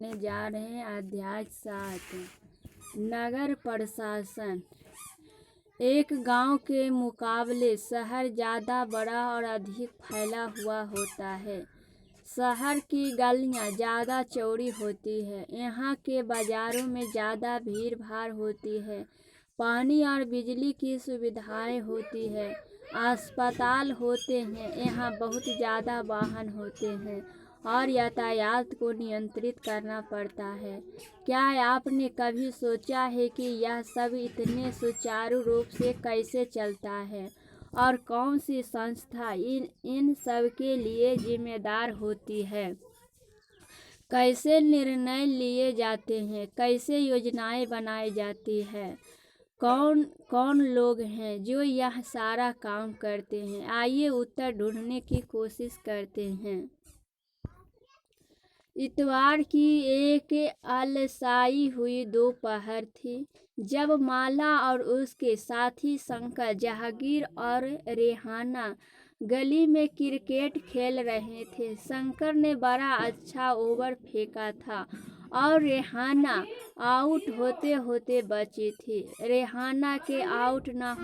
करने जा रहे हैं अध्याय 7 नगर प्रशासन। एक गांव के मुकाबले शहर ज़्यादा बड़ा और अधिक फैला हुआ होता है। शहर की गलियां ज़्यादा चौड़ी होती है। यहाँ के बाज़ारों में ज़्यादा भीड़ भाड़ होती है। पानी और बिजली की सुविधाएं होती है। अस्पताल होते हैं। यहाँ बहुत ज़्यादा वाहन होते हैं और यातायात को नियंत्रित करना पड़ता है। क्या आपने कभी सोचा है कि यह सब इतने सुचारू रूप से कैसे चलता है और कौन सी संस्था इन सब के लिए जिम्मेदार होती है? कैसे निर्णय लिए जाते हैं? कैसे योजनाएं बनाई जाती है? कौन कौन लोग हैं जो यह सारा काम करते हैं? आइए उत्तर ढूंढने की कोशिश करते हैं। इतवार की एक अलसाई हुई दोपहर थी जब माला और उसके साथी शंकर, जहांगीर और रेहाना गली में क्रिकेट खेल रहे थे। शंकर ने बड़ा अच्छा ओवर फेंका था और रेहाना आउट होते होते बची थी। रेहाना के आउट न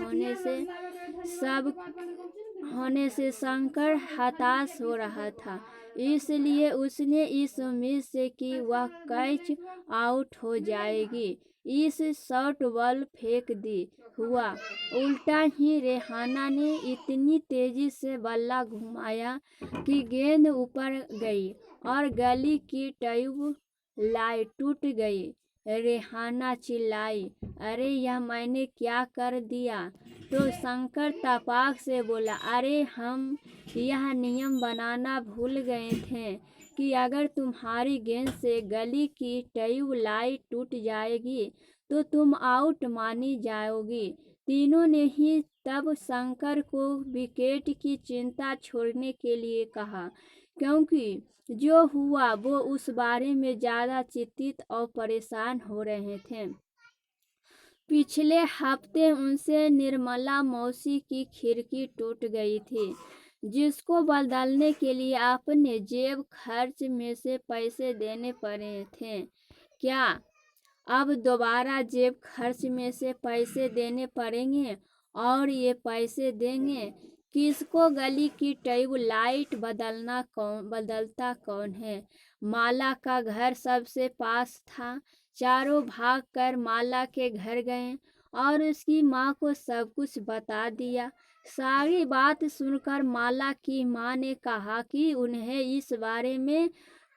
होने से शंकर हताश हो रहा था, इसलिए उसने इस उम्मीद से कि वह कैच आउट हो जाएगी इस शॉर्ट बॉल फेंक दी। हुआ उल्टा ही। रेहाना ने इतनी तेजी से बल्ला घुमाया कि गेंद ऊपर गई और गली की ट्यूब लाइट टूट गई। रेहाना चिल्लाई, अरे यह मैंने क्या कर दिया? तो शंकर तपाक से बोला, अरे हम यह नियम बनाना भूल गए थे कि अगर तुम्हारी गेंद से गली की ट्यूब लाइट टूट जाएगी तो तुम आउट मानी जाओगी। तीनों ने ही तब शंकर को विकेट की चिंता छोड़ने के लिए कहा, क्योंकि जो हुआ वो उस बारे में ज़्यादा चिंतित और परेशान हो रहे थे। पिछले हफ्ते उनसे निर्मला मौसी की खिड़की टूट गई थी, जिसको बदलने के लिए अपने जेब खर्च में से पैसे देने पड़े थे। क्या अब दोबारा जेब खर्च में से पैसे देने पड़ेंगे? और ये पैसे देंगे किसको? गली की ट्यूब लाइट बदलता कौन है? माला का घर सबसे पास था। चारों भाग कर माला के घर गए और उसकी माँ को सब कुछ बता दिया। सारी बात सुनकर माला की माँ ने कहा कि उन्हें इस बारे में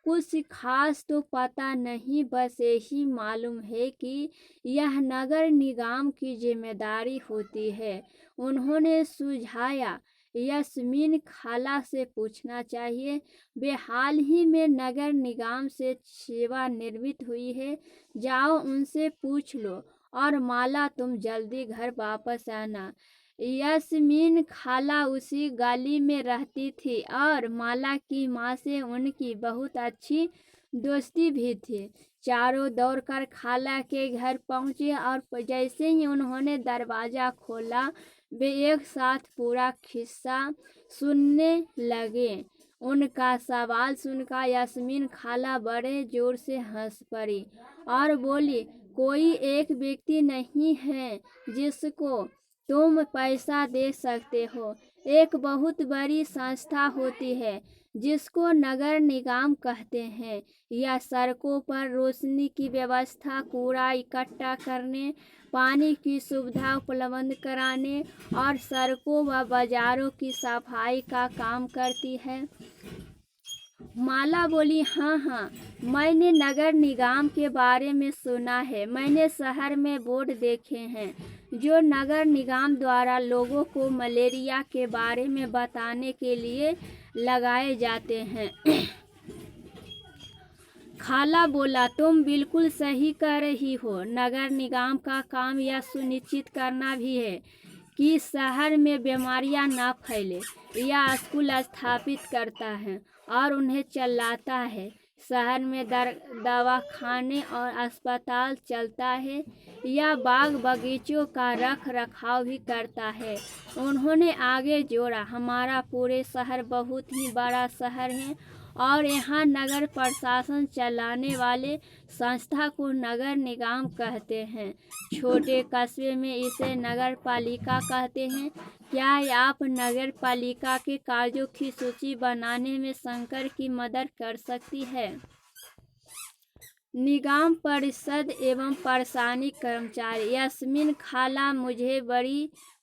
कुछ खास तो पता नहीं, बस यही मालूम है कि यह नगर निगम की जिम्मेदारी होती है। उन्होंने सुझाया, यास्मीन खाला से पूछना चाहिए। वे हाल ही में नगर निगम से सेवानिवृत्त हुई है। जाओ उनसे पूछ लो। और माला, तुम जल्दी घर वापस आना। यास्मीन खाला उसी गली में रहती थी और माला की माँ से उनकी बहुत अच्छी दोस्ती भी थी। चारों दौड़कर खाला के घर पहुँचे और जैसे ही उन्होंने दरवाज़ा खोला वे एक साथ पूरा किस्सा सुनने लगे। उनका सवाल सुनकर यास्मीन खाला बड़े जोर से हंस पड़ी और बोली, कोई एक व्यक्ति नहीं है जिसको तुम पैसा दे सकते हो? एक बहुत बड़ी संस्था होती है जिसको नगर निगम कहते हैं। यह सड़कों पर रोशनी की व्यवस्था, कूड़ा इकट्ठा करने, पानी की सुविधा उपलब्ध कराने और सड़कों व बाजारों की सफाई का काम करती है। माला बोली, हाँ, मैंने नगर निगम के बारे में सुना है। मैंने शहर में बोर्ड देखे हैं जो नगर निगम द्वारा लोगों को मलेरिया के बारे में बताने के लिए लगाए जाते हैं। खाला बोला, तुम बिल्कुल सही कह रही हो। नगर निगम का काम यह सुनिश्चित करना भी है कि शहर में बीमारियां न फैले। यह स्कूल स्थापित करता है और उन्हें चलाता है। शहर में दवाखाने और अस्पताल चलता है। यह बाग बगीचों का रख रखाव भी करता है। उन्होंने आगे जोड़ा, हमारा पूरे शहर बहुत ही बड़ा शहर है और यहाँ नगर प्रशासन चलाने वाले संस्था को नगर निगम कहते हैं। छोटे कस्बे में इसे नगर पालिका कहते हैं। क्या आप नगर पालिका के कार्यों की सूची बनाने में शंकर की मदद कर सकती है? निगम परिषद एवं प्रशासनिक कर्मचारी। यास्मीन खाला, मुझे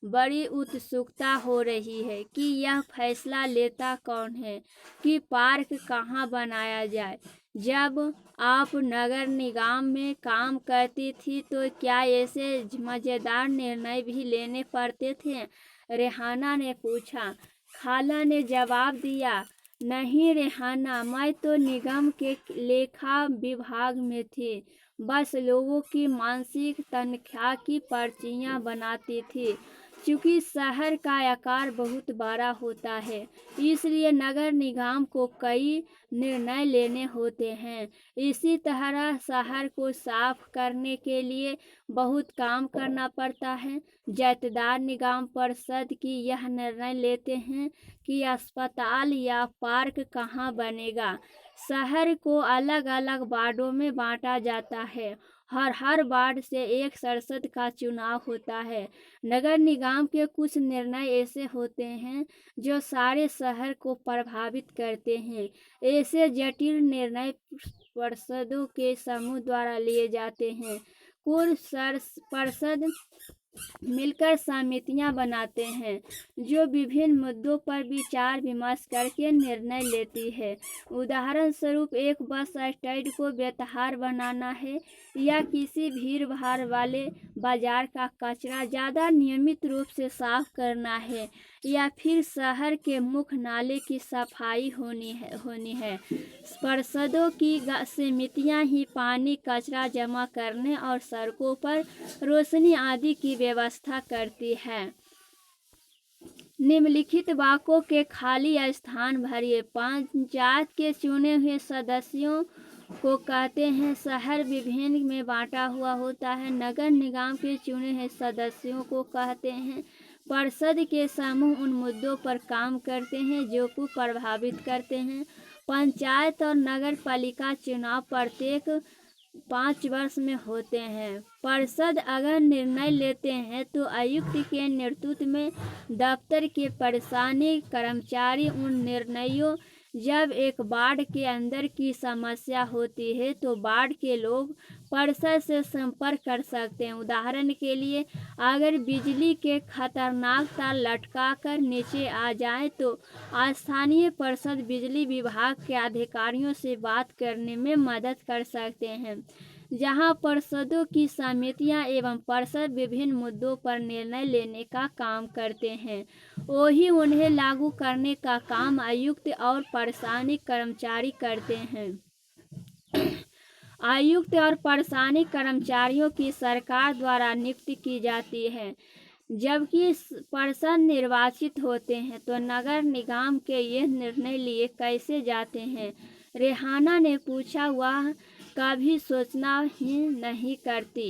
बड़ी उत्सुकता हो रही है कि यह फैसला लेता कौन है कि पार्क कहाँ बनाया जाए। जब आप नगर निगम में काम करती थी तो क्या ऐसे मज़ेदार निर्णय भी लेने पड़ते थे? रेहाना ने पूछा। खाला ने जवाब दिया, नहीं रेहाना, मैं तो निगम के लेखा विभाग में थी। बस लोगों की मासिक तनख्वाह की पर्चियां बनाती थी। चूँकि शहर का आकार बहुत बड़ा होता है, इसलिए नगर निगम को कई निर्णय लेने होते हैं। इसी तरह शहर को साफ करने के लिए बहुत काम करना पड़ता है। जथेदार निगम परिषद की यह निर्णय लेते हैं कि अस्पताल या पार्क कहाँ बनेगा। शहर को अलग अलग वार्डों में बांटा जाता है और हर वार्ड से एक सांसद का चुनाव होता है। नगर निगम के कुछ निर्णय ऐसे होते हैं जो सारे शहर को प्रभावित करते हैं। ऐसे जटिल निर्णय पार्षदों के समूह द्वारा लिए जाते हैं। कुल पार्षद मिलकर समितियां बनाते हैं जो विभिन्न मुद्दों पर विचार विमर्श करके निर्णय लेती है। उदाहरण स्वरूप, एक बस स्टैंड को बेतहार बनाना है, या किसी भीड़ भाड़ वाले बाजार का कचरा ज़्यादा नियमित रूप से साफ करना है, या फिर शहर के मुख्य नाले की सफाई होनी है। पार्षदों की समितियां ही पानी, कचरा जमा करने और सड़कों पर रोशनी आदि की व्यवस्था करती है। निम्नलिखित वाक्यों के खाली स्थान भरिए। पंचायत के चुने हुए सदस्यों को कहते हैं। शहर विभिन्न में बांटा हुआ होता है। नगर निगम के चुने हुए सदस्यों को कहते हैं। परिषद के समूह उन मुद्दों पर काम करते हैं जो को प्रभावित करते हैं। पंचायत और नगर पालिका चुनाव प्रत्येक 5 वर्ष में होते हैं। परिषद अगर निर्णय लेते हैं तो आयुक्त के नेतृत्व में दफ्तर के प्रशासनिक कर्मचारी उन निर्णयों, जब एक वार्ड के अंदर की समस्या होती है तो वार्ड के लोग परिषद से संपर्क कर सकते हैं। उदाहरण के लिए, अगर बिजली के खतरनाक तार लटका कर नीचे आ जाए तो स्थानीय परिषद बिजली विभाग के अधिकारियों से बात करने में मदद कर सकते हैं। जहां परिषदों की समितियां एवं परिषद विभिन्न मुद्दों पर निर्णय लेने का काम करते हैं, वही उन्हें लागू करने का काम आयुक्त और प्रशासनिक कर्मचारी करते हैं। आयुक्त और प्रशासनिक कर्मचारियों की सरकार द्वारा नियुक्ति की जाती है, जबकि पार्षद निर्वाचित होते हैं। तो नगर निगम के ये निर्णय लिए कैसे जाते हैं? रेहाना ने पूछा। वह कभी सोचना ही नहीं करती।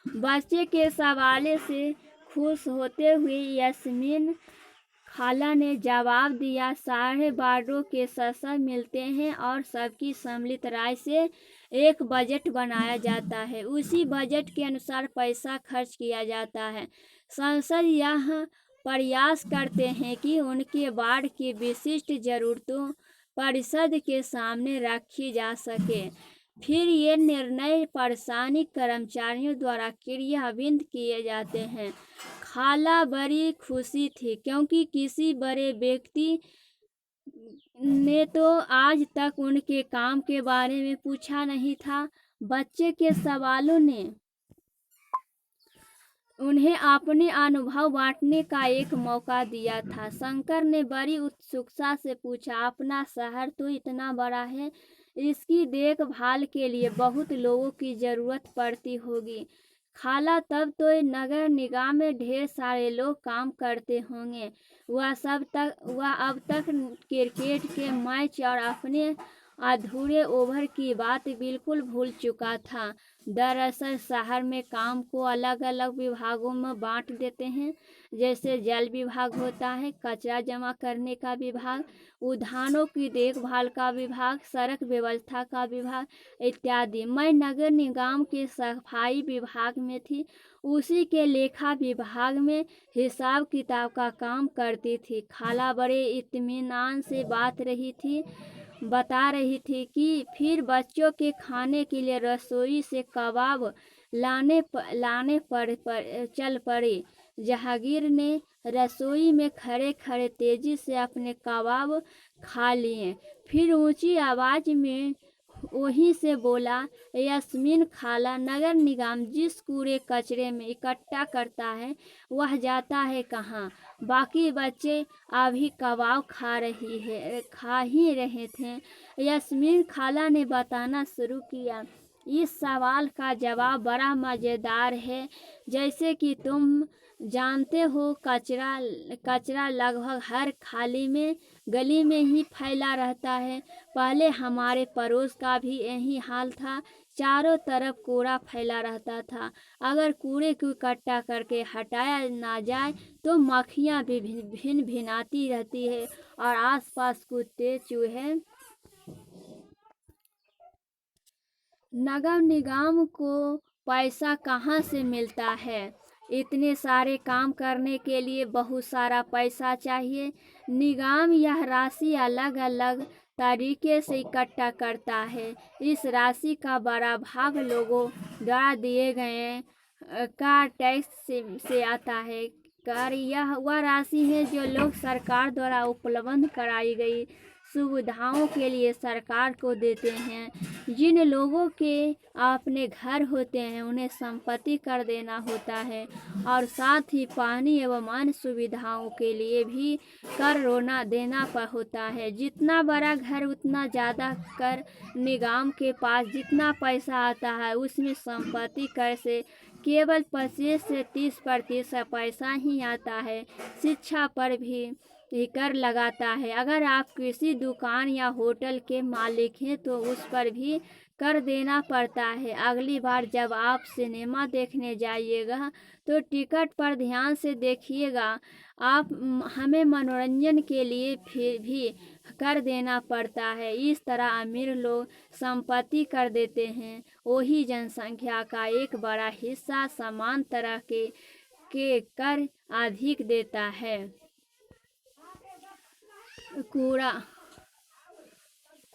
बच्चे के सवाल से खुश होते हुए यास्मीन खाला ने जवाब दिया, सारे वार्डों के सदस्य मिलते हैं और सबकी सम्मिलित राय से एक बजट बनाया जाता है। उसी बजट के अनुसार पैसा खर्च किया जाता है। सांसद यह प्रयास करते हैं कि उनके वार्ड की विशिष्ट जरूरतों परिषद के सामने रखी जा सके। फिर ये निर्णय प्रशासनिक कर्मचारियों द्वारा क्रियान्वित किए जाते हैं। खाला बड़ी खुशी थी क्योंकि किसी बड़े व्यक्ति ने तो आज तक उनके काम के बारे में पूछा नहीं था। बच्चे के सवालों ने उन्हें अपने अनुभव बांटने का एक मौका दिया था। शंकर ने बड़ी उत्सुकता से पूछा, अपना शहर तो इतना बड़ा है, इसकी देखभाल के लिए बहुत लोगों की जरूरत पड़ती होगी। खाला, तब तो नगर निगम में ढेर सारे लोग काम करते होंगे। वह अब तक क्रिकेट के मैच और अपने अधूरे ओवर की बात बिल्कुल भूल चुका था। दरअसल शहर में काम को अलग अलग विभागों में बांट देते हैं, जैसे जल विभाग होता है, कचरा जमा करने का विभाग, उद्यानों की देखभाल का विभाग, सड़क व्यवस्था का विभाग इत्यादि। मैं नगर निगम के सफाई विभाग में थी। उसी के लेखा विभाग में हिसाब किताब का काम करती थी। खाला बड़े इत्मीनान से बता रही थी कि फिर बच्चों के खाने के लिए रसोई से कबाब लाने चल पड़े। जहांगीर ने रसोई में खड़े खड़े तेजी से अपने कबाब खा लिए। फिर ऊंची आवाज में वहीं से बोला, यास्मीन खाला, नगर निगम जिस कूड़े कचरे में इकट्ठा करता है वह जाता है कहाँ? बाकी बच्चे अभी कबाब खा ही रहे थे। यास्मीन खाला ने बताना शुरू किया। इस सवाल का जवाब बड़ा मज़ेदार है। जैसे कि तुम जानते हो, कचरा लगभग हर गली में ही फैला रहता है। पहले हमारे पड़ोस का भी यही हाल था। चारों तरफ कूड़ा फैला रहता था। अगर कूड़े को इकट्ठा करके हटाया ना जाए तो मक्खियाँ भी भिनभिनाती रहती है और आसपास कुत्ते चूहे। नगर निगम को पैसा कहाँ से मिलता है? इतने सारे काम करने के लिए बहुत सारा पैसा चाहिए। निगम यह राशि अलग अलग तरीके से इकट्ठा करता है। इस राशि का बड़ा भाग लोगों द्वारा दिए गए कार टैक्स से आता है। कर यह वह राशि है जो लोग सरकार द्वारा उपलब्ध कराई गई सुविधाओं के लिए सरकार को देते हैं। जिन लोगों के अपने घर होते हैं उन्हें संपत्ति कर देना होता है और साथ ही पानी एवं अन्य सुविधाओं के लिए भी कर देना होता है। जितना बड़ा घर उतना ज़्यादा कर। निगम के पास जितना पैसा आता है उसमें संपत्ति कर से केवल 25 से 30% पैसा ही आता है। शिक्षा पर भी कर लगाता है। अगर आप किसी दुकान या होटल के मालिक हैं तो उस पर भी कर देना पड़ता है। अगली बार जब आप सिनेमा देखने जाइएगा तो टिकट पर ध्यान से देखिएगा। हमें मनोरंजन के लिए फिर भी कर देना पड़ता है। इस तरह अमीर लोग संपत्ति कर देते हैं। वही जनसंख्या का एक बड़ा हिस्सा समान तरह के कर अधिक देता है। कूड़ा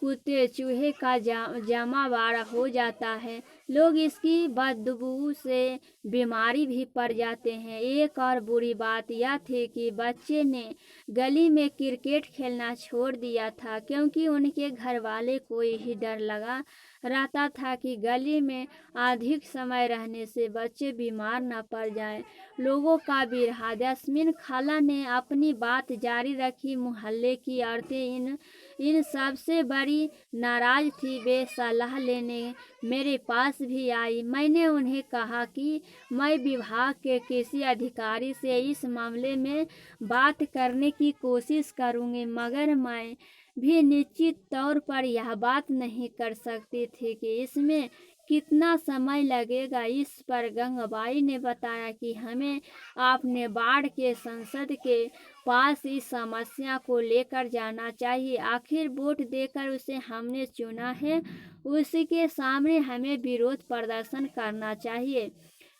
कुत्ते चूहे का जमावड़ा हो जाता है। लोग इसकी बदबू से बीमारी भी पड़ जाते हैं। एक और बुरी बात यह थी कि बच्चे ने गली में क्रिकेट खेलना छोड़ दिया था, क्योंकि उनके घर वाले को यही डर लगा रहता था कि गली में अधिक समय रहने से बच्चे बीमार न पड़ जाएं। लोगों का बिरहा। यास्मीन खाला ने अपनी बात जारी रखी। मोहल्ले की औरतें इन सबसे बड़ी नाराज थी। वे सलाह लेने मेरे पास भी आई। मैंने उन्हें कहा कि मैं विभाग के किसी अधिकारी से इस मामले में बात करने की कोशिश करूंगी, मगर मैं भी निश्चित तौर पर यह बात नहीं कर सकती थी कि इसमें कितना समय लगेगा। इस पर गंगाबाई ने बताया कि हमें अपने वार्ड के सांसद के पास इस समस्या को लेकर जाना चाहिए। आखिर वोट देकर उसे हमने चुना है, उसके सामने हमें विरोध प्रदर्शन करना चाहिए।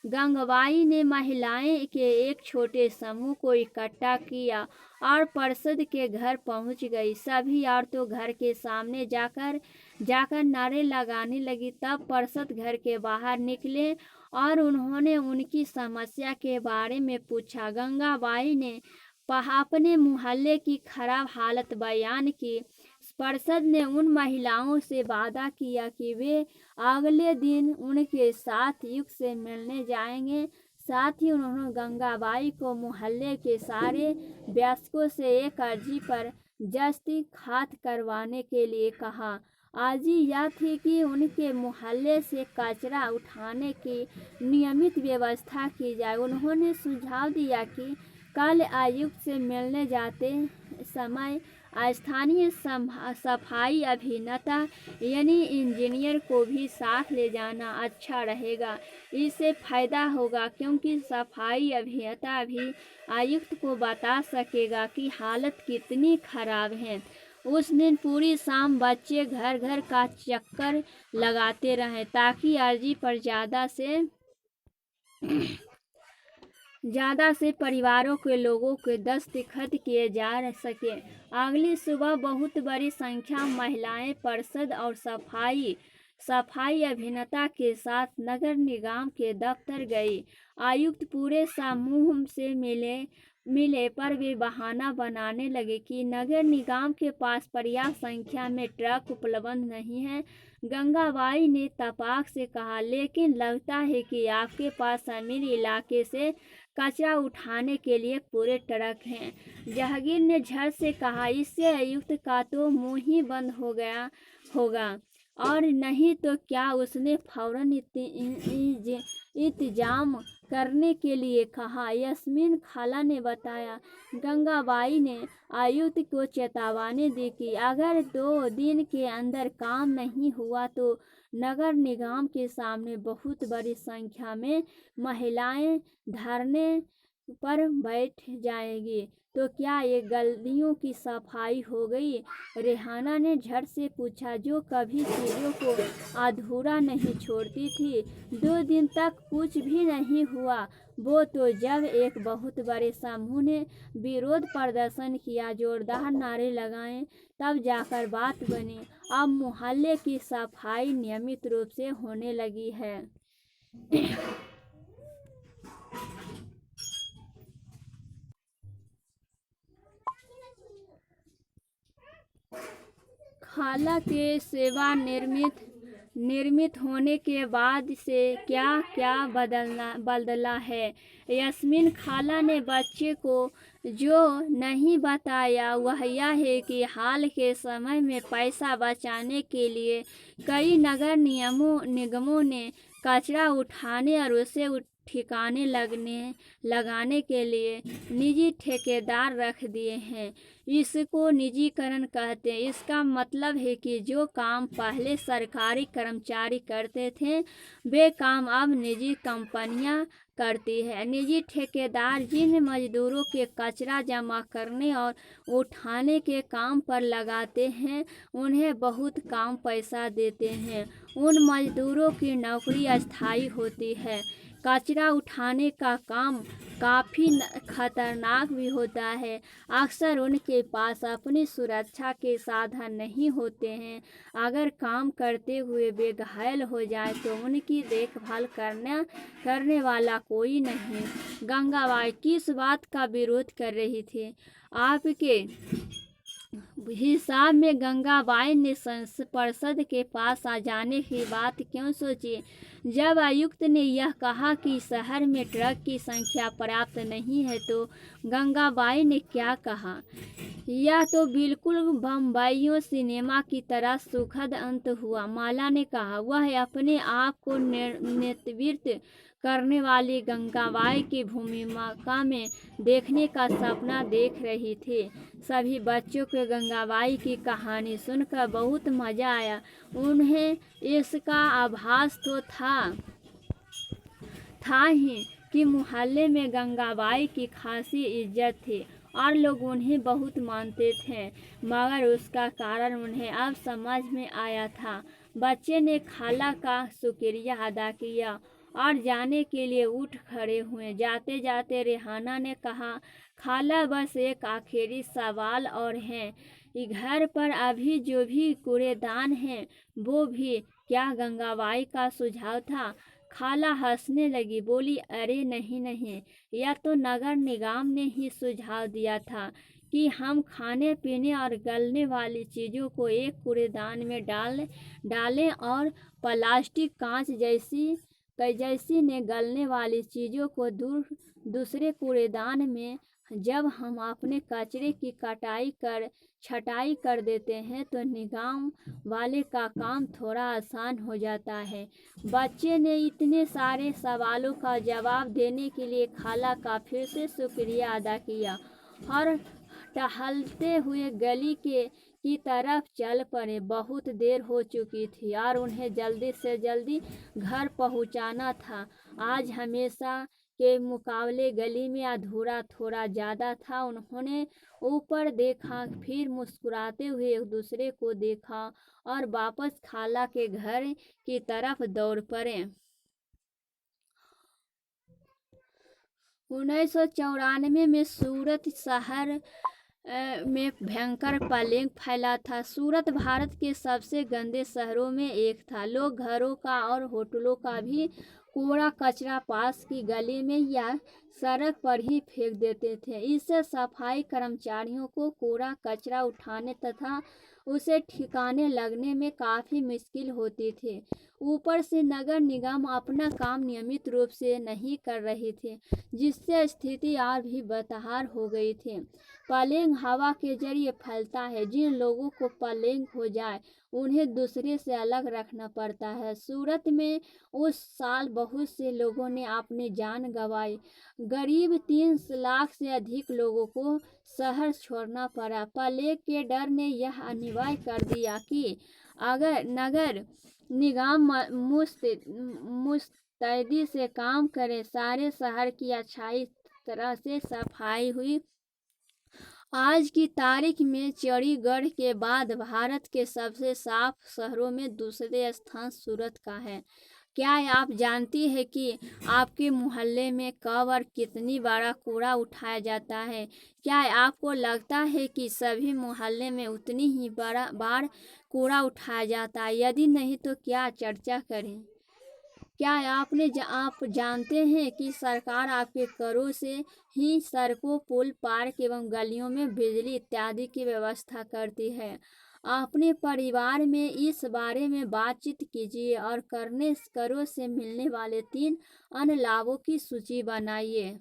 गंगाबाई ने महिलाएं के एक छोटे समूह को इकट्ठा किया और पार्षद के घर पहुंच गई। सभी औरतों घर के सामने जाकर नारे लगाने लगी। तब पार्षद घर के बाहर निकले और उन्होंने उनकी समस्या के बारे में पूछा। गंगाबाई ने अपने मोहल्ले की खराब हालत बयान की। पार्षद ने उन महिलाओं से वादा किया कि वे अगले दिन उनके साथ युक्त से मिलने जाएंगे। साथ ही उन्होंने गंगाबाई को मोहल्ले के सारे वयस्कों से एक अर्जी पर दस्तखत करवाने के लिए कहा। अर्जी यह थी कि उनके मोहल्ले से कचरा उठाने की नियमित व्यवस्था की जाए। उन्होंने सुझाव दिया कि कल आयुक्त से मिलने जाते समय स्थानीय सफाई अभियंता यानी इंजीनियर को भी साथ ले जाना अच्छा रहेगा। इससे फायदा होगा क्योंकि सफाई अभियंता भी आयुक्त को बता सकेगा कि हालत कितनी खराब है। उस दिन पूरी शाम बच्चे घर घर का चक्कर लगाते रहें ताकि अर्जी पर ज़्यादा से परिवारों के लोगों के दस्तखत किए जा सके। अगली सुबह बहुत बड़ी संख्या महिलाएं पार्षद और सफाई अभियंता के साथ नगर निगम के दफ्तर गई। आयुक्त पूरे समूह से मिले पर वे बहाना बनाने लगे कि नगर निगम के पास पर्याप्त संख्या में ट्रक उपलब्ध नहीं है। गंगाबाई ने तपाक से कहा, लेकिन लगता है कि आपके पास अमीर इलाके से कचरा उठाने के लिए पूरे ट्रक हैं। जहांगीर ने झट से कहा, इससे आयुक्त का तो मुंह ही बंद हो गया होगा, और नहीं तो क्या। उसने फौरन इंतजाम करने के लिए कहा। यास्मीन खाला ने बताया। गंगाबाई ने आयुक्त को चेतावनी दी कि अगर 2 दिन के अंदर काम नहीं हुआ तो नगर निगम के सामने बहुत बड़ी संख्या में महिलाएं धरने पर बैठ जाएंगी। तो क्या ये गलियों की सफाई हो गई? रेहाना ने झट से पूछा, जो कभी चीज़ों को अधूरा नहीं छोड़ती थी। 2 दिन तक कुछ भी नहीं हुआ। वो तो जब एक बहुत बड़े समूह ने विरोध प्रदर्शन किया, जोरदार नारे लगाए, तब जाकर बात बनी। अब मोहल्ले की सफाई नियमित रूप से होने लगी है। खाला के सेवानिवृत्त होने के बाद से क्या क्या बदला है? यास्मीन खाला ने बच्चे को जो नहीं बताया वह यह है कि हाल के समय में पैसा बचाने के लिए कई नगर निगमों ने कचरा उठाने और उसे ठिकाने लगाने के लिए निजी ठेकेदार रख दिए हैं। इसको निजीकरण कहते हैं। इसका मतलब है कि जो काम पहले सरकारी कर्मचारी करते थे वे काम अब निजी कंपनियां करती है। निजी ठेकेदार जिन मजदूरों के कचरा जमा करने और उठाने के काम पर लगाते हैं उन्हें बहुत कम पैसा देते हैं। उन मजदूरों की नौकरी अस्थायी होती है। कचरा उठाने का काम काफ़ी खतरनाक भी होता है। अक्सर उनके पास अपनी सुरक्षा के साधन नहीं होते हैं। अगर काम करते हुए वे घायल हो जाए तो उनकी देखभाल करने वाला कोई नहीं। गंगाबाई किस बात का विरोध कर रही थी? आपके हिसाब में गंगाबाई ने पार्षद के पास आ जाने की बात क्यों सोची? जब आयुक्त ने यह कहा कि शहर में ट्रक की संख्या पर्याप्त नहीं है तो गंगाबाई ने क्या कहा? यह तो बिल्कुल बम्बईयों सिनेमा की तरह सुखद अंत हुआ, माला ने कहा। वह अपने आप को नेतृत्व करने वाली गंगाबाई की भूमिका में देखने का सपना देख रही थी। सभी बच्चों को गंगाबाई की कहानी सुनकर बहुत मज़ा आया। उन्हें इसका आभास तो था ही कि मोहल्ले में गंगाबाई की खासी इज्जत थी और लोग उन्हें बहुत मानते थे, मगर उसका कारण उन्हें अब समझ में आया था। बच्चे ने खाला का शुक्रिया अदा किया और जाने के लिए उठ खड़े हुए। जाते जाते रेहाना ने कहा, खाला बस एक आखिरी सवाल और है। घर पर अभी जो भी कूड़ेदान है वो भी क्या गंगाबाई का सुझाव था? खाला हंसने लगी, बोली, अरे नहीं, यह तो नगर निगम ने ही सुझाव दिया था कि हम खाने पीने और गलने वाली चीज़ों को एक कूड़ेदान में डालें और प्लास्टिक कांच जैसी ने गलने वाली चीज़ों को दूसरे कूड़ेदान में। जब हम अपने कचरे की छटाई कर देते हैं तो निगम वाले का काम थोड़ा आसान हो जाता है। बच्चे ने इतने सारे सवालों का जवाब देने के लिए खाला का फिर से शुक्रिया अदा किया और टहलते हुए गली की तरफ चल पड़े। बहुत देर हो चुकी थी और उन्हें जल्दी से जल्दी घर पहुंचाना था। आज हमेशा के मुकाबले गली में अधूरा थोड़ा ज़्यादा था। उन्होंने ऊपर देखा, फिर मुस्कुराते हुए एक दूसरे को देखा और वापस खाला के घर की तरफ दौड़ पड़े। 1994 में सूरत शहर में भयंकर प्लेग फैला था। सूरत भारत के सबसे गंदे शहरों में एक था। लोग घरों का और होटलों का भी कूड़ा कचरा पास की गली में या सड़क पर ही फेंक देते थे। इससे सफाई कर्मचारियों को कूड़ा कचरा उठाने तथा उसे ठिकाने लगने में काफ़ी मुश्किल होती थी। ऊपर से नगर निगम अपना काम नियमित रूप से नहीं कर रही थी, जिससे स्थिति और भी बदहाल हो गई थी। प्लेग हवा के जरिए फैलता है। जिन लोगों को प्लेग हो जाए उन्हें दूसरे से अलग रखना पड़ता है। सूरत में उस साल बहुत से लोगों ने अपनी जान गंवाई। करीब 3 लाख से अधिक लोगों को शहर छोड़ना पड़ा। प्लेग के डर ने यह अनिवार्य कर दिया कि अगर नगर निगम मुस्तैदी से काम करे, सारे शहर की अच्छी तरह से सफाई हुई। आज की तारीख में चंडीगढ़ के बाद भारत के सबसे साफ शहरों में दूसरे स्थान सूरत का है। क्या आप जानती हैं कि आपके मोहल्ले में कब और कितनी बड़ा कूड़ा उठाया जाता है? क्या आपको लगता है कि सभी मोहल्ले में उतनी ही बार कूड़ा उठाया जाता है? यदि नहीं तो क्या चर्चा करें। क्या आप जानते हैं कि सरकार आपके करों से ही सड़कों, पुल, पार्क एवं गलियों में बिजली इत्यादि की व्यवस्था करती है। अपने परिवार में इस बारे में बातचीत कीजिए और करों से मिलने वाले 3 अन्य लाभों की सूची बनाइए।